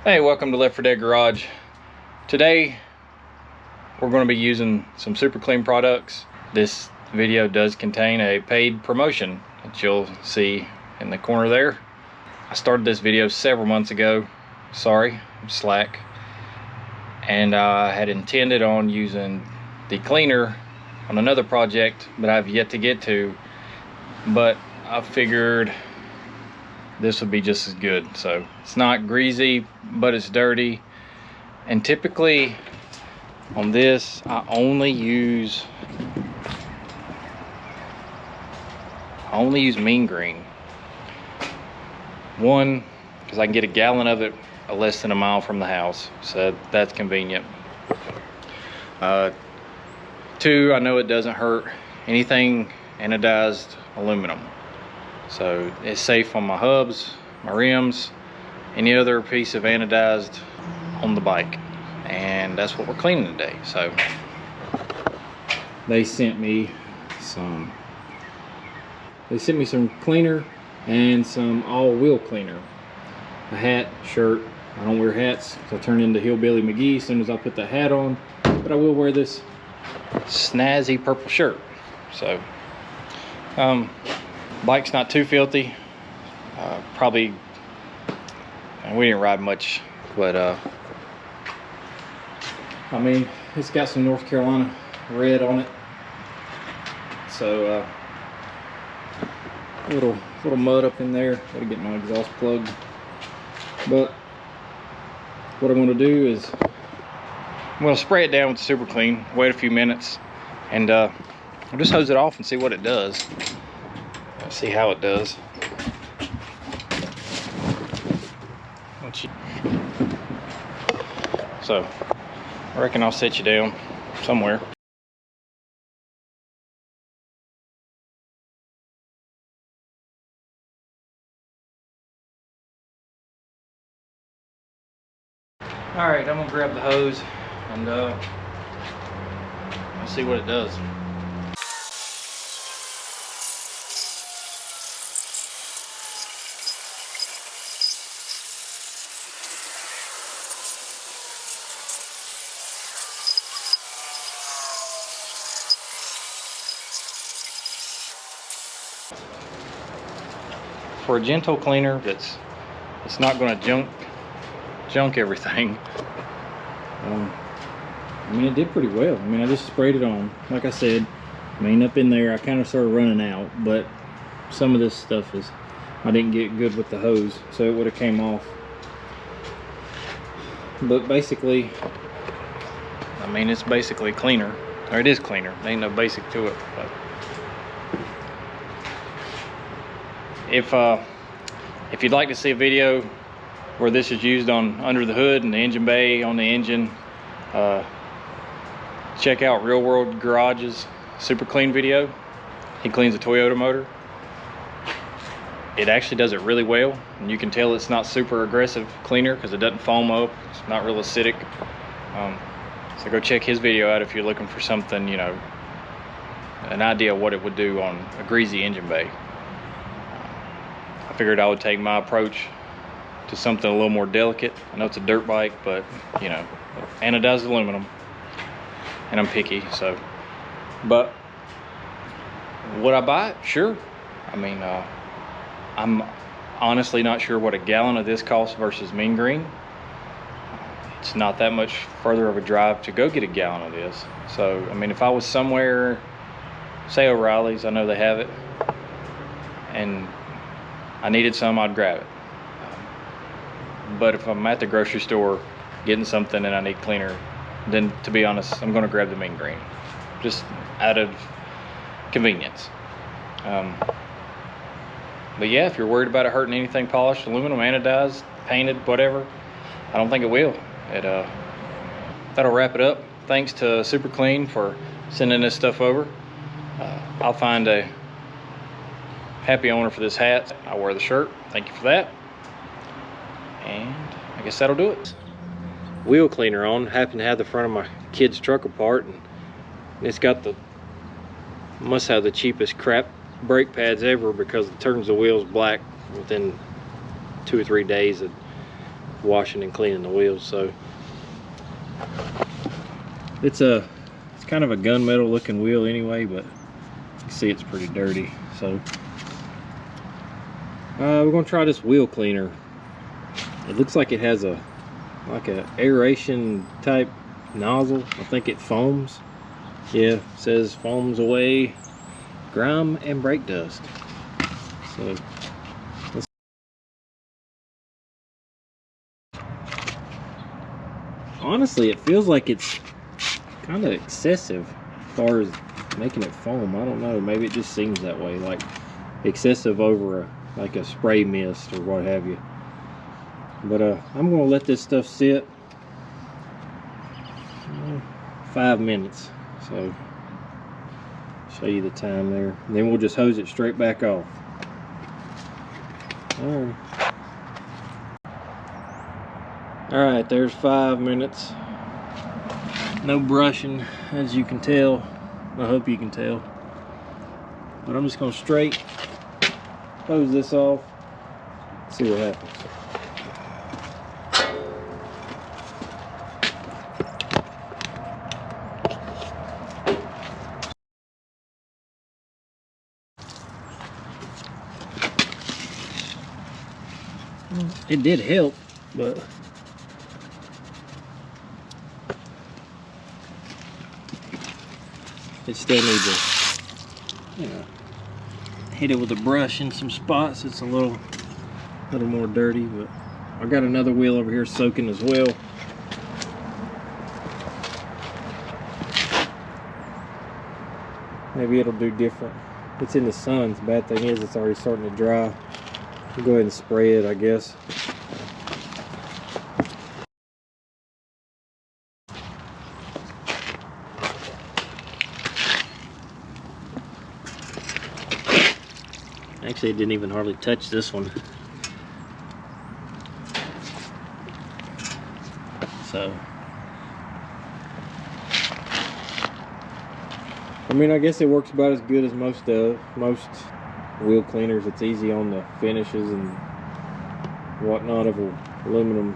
Hey, welcome to Left 4 Dead Garage. Today we're going to be using some Super Clean products. This video does contain a paid promotion that you'll see in the corner there. I started this video several months ago. Sorry, I'm slack. And I had intended on using the cleaner on another project, but I've yet to get to. But I figured this would be just as good. So it's not greasy, but it's dirty. And typically on this, I only use Mean Green. One, because I can get a gallon of it less than a mile from the house, so that's convenient. Two, I know it doesn't hurt anything anodized aluminum. So it's safe on my hubs, my rims, any other piece of anodized on the bike. And that's what we're cleaning today. So they sent me some cleaner and some all-wheel cleaner. A hat, shirt. I don't wear hats, so I turn into Hillbilly McGee as soon as I put the hat on. But I will wear this snazzy purple shirt. So bike's not too filthy. Probably, we didn't ride much, but I mean, it's got some North Carolina red on it, so little mud up in there. Gotta get my exhaust plugged. But what I'm going to do is I'm going to spray it down with Super Clean, wait a few minutes, and I'll just hose it off and see what it does. See how it does. So I reckon I'll set you down somewhere. All right, I'm gonna grab the hose and I'll see what it does. For a gentle cleaner, it's not going to junk everything. I mean, it did pretty well. I mean, I just sprayed it on. Like I said, I mean, up in there, I kind of started running out, but some of this stuff I didn't get good with the hose, so it would have came off. But basically, I mean, it's basically cleaner, or it is cleaner. There ain't no basic to it. But if you'd like to see a video where this is used on under the hood and the engine bay on the engine, check out Real World Garage's Super Clean video. He cleans a Toyota motor. It actually does it really well, and you can tell it's not super aggressive cleaner because it doesn't foam up. It's not real acidic. So go check his video out if you're looking for something, you know, an idea of what it would do on a greasy engine bay. I figured I would take my approach to something a little more delicate. I know it's a dirt bike, but you know, anodized aluminum, and I'm picky, so. But would I buy it? Sure. I mean, I'm honestly not sure what a gallon of this costs versus Mean Green. It's not that much further of a drive to go get a gallon of this. So, I mean, if I was somewhere, say O'Reilly's, I know they have it, and I needed some, I'd grab it. But if I'm at the grocery store getting something and I need cleaner, then to be honest, I'm gonna grab the Mean Green, just out of convenience. But yeah, if you're worried about it hurting anything polished, aluminum, anodized, painted, whatever, I don't think it will. That'll wrap it up. Thanks to Super Clean for sending this stuff over. I'll find a happy owner for this hat. I'll wear the shirt. Thank you for that. And I guess that'll do it. Wheel cleaner on. Happen to have the front of my kid's truck apart, and it's got must have the cheapest crap brake pads ever, because it turns the wheels black within 2 or 3 days of washing and cleaning the wheels. So it's kind of a gunmetal looking wheel anyway, but you can see it's pretty dirty. So we're gonna try this wheel cleaner. It looks like it has like a aeration type nozzle. I think it foams. Yeah, it says foams away grime and brake dust. So honestly, it feels like it's kind of excessive as far as making it foam. I don't know, maybe it just seems that way, like excessive over like a spray mist or what have you. But I'm gonna let this stuff sit 5 minutes, so show you the time there, and then we'll just hose it straight back off. All right, there's 5 minutes. No brushing, as you can tell. I hope you can tell. But I'm just gonna straight hose this off, see what happens. It did help, but it still needs to, you know, hit it with a brush in some spots. It's a little more dirty, but I got another wheel over here soaking as well. Maybe it'll do different. It's in the sun. The bad thing is it's already starting to dry. I'll go ahead and spray it, I guess. Actually, it didn't even hardly touch this one. So, I mean, I guess it works about as good as most wheel cleaners. It's easy on the finishes and whatnot of an aluminum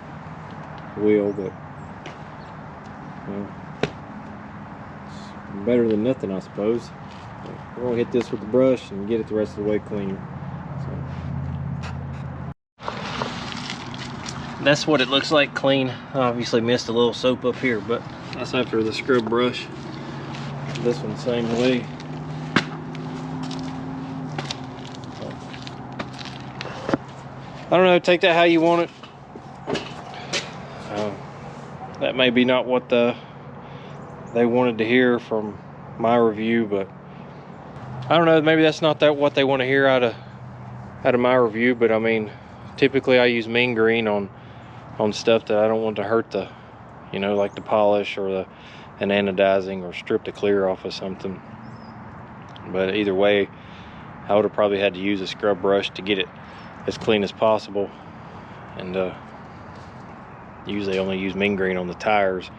wheel, but it's better than nothing, I suppose. We're gonna hit this with the brush and get it the rest of the way clean. So that's what it looks like clean. I obviously missed a little soap up here, but that's after the scrub brush. This one same way. I don't know, take that how you want it. That may be not what they wanted to hear from my review, but I don't know, maybe that's not what they want to hear out of my review. But I mean, typically I use mean green on stuff that I don't want to hurt the, you know, like the polish or an anodizing or strip the clear off of something. But either way, I would have probably had to use a scrub brush to get it as clean as possible. And usually only use mean green on the tires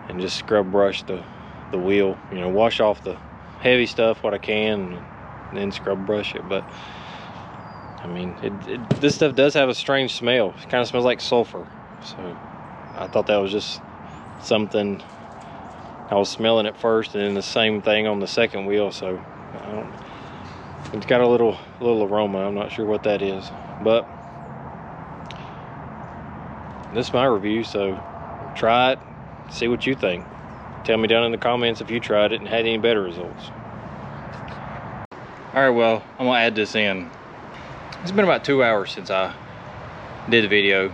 and just scrub brush the wheel, you know, wash off the heavy stuff what I can and then scrub brush it. But I mean, this stuff does have a strange smell. It kind of smells like sulfur, so I thought that was just something I was smelling at first, and then the same thing on the second wheel. So it's got a little aroma. I'm not sure what that is, but this is my review, so try it, see what you think. Tell me down in the comments if you tried it and had any better results. All right, well, I'm gonna add this in. It's been about 2 hours since I did the video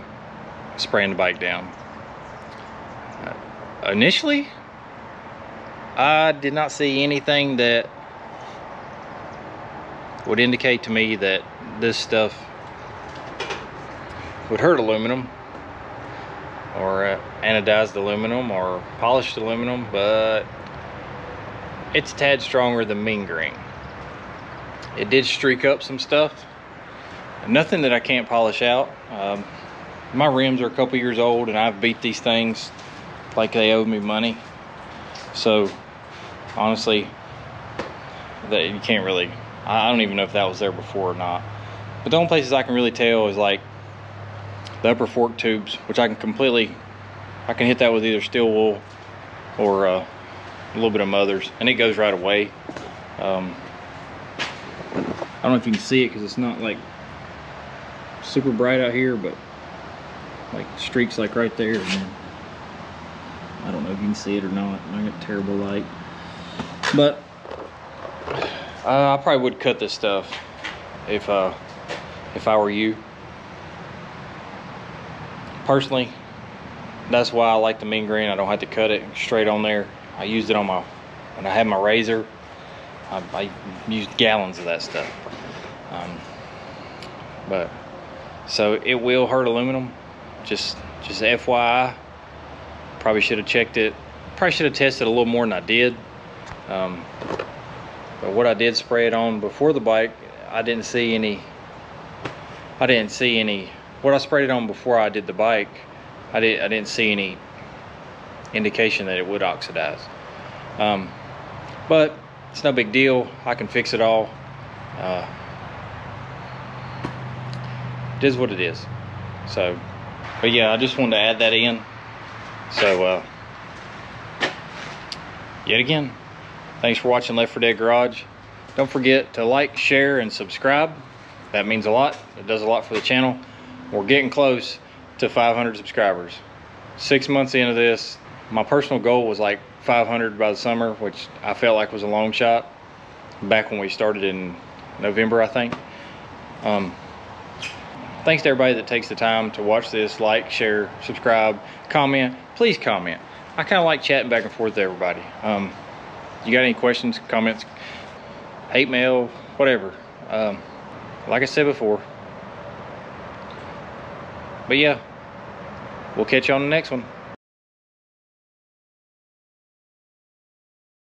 spraying the bike down. Initially, I did not see anything that would indicate to me that this stuff would hurt aluminum or anodized aluminum or polished aluminum, but it's a tad stronger than mean green. It did streak up some stuff. Nothing that I can't polish out. My rims are a couple years old and I've beat these things like they owe me money. So honestly, that you can't really, I don't even know if that was there before or not. But the only places I can really tell is like the upper fork tubes, which I can hit that with either steel wool or a little bit of Mother's, and it goes right away. I don't know if you can see it because it's not like super bright out here, but like streaks like right there, and then I don't know if you can see it or not. I got terrible light, but I probably would cut this stuff if I were you. Personally, that's why I like the mean green. I don't have to cut it straight on there. I used it on when I had my razor. I used gallons of that stuff. But so it will hurt aluminum. Just FYI. Probably should have checked it. Probably should have tested a little more than I did. But what I did spray it on before the bike, I didn't see any. What I sprayed it on before I did the bike, I didn't see any indication that it would oxidize. But it's no big deal. I can fix it all. It is what it is. So, but yeah, I just wanted to add that in. So, yet again, thanks for watching Left 4 Dead Garage. Don't forget to like, share, and subscribe. That means a lot. It does a lot for the channel. We're getting close to 500 subscribers. 6 months into this, my personal goal was like 500 by the summer, which I felt like was a long shot back when we started in November, I think. Thanks to everybody that takes the time to watch this. Like, share, subscribe, comment. Please comment. I kind of like chatting back and forth with everybody. You got any questions, comments, hate mail, whatever. Like I said before. But yeah, we'll catch you on the next one.